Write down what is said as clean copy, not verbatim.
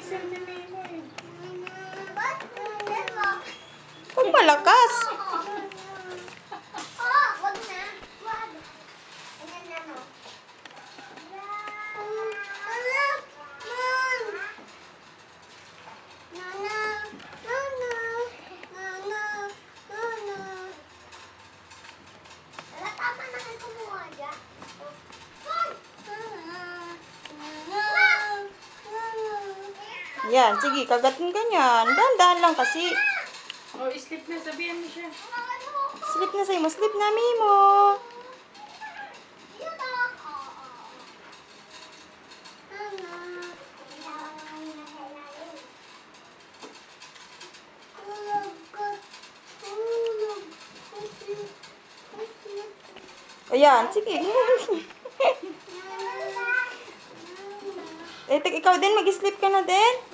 whistle ni Mimo eh. Huwag malakas. Wag na. Wag. Ayan na, no? Tama na kayo kumuha dyan. Yan, sige, kagatin ka niyan. Dahan-dahan lang kasi. Oh, sleep na. Sabihan mo siya. Sleep na sa'yo. Sleep na, Mimo. Ayan, sige. Ikaw din, mag-sleep ka na din.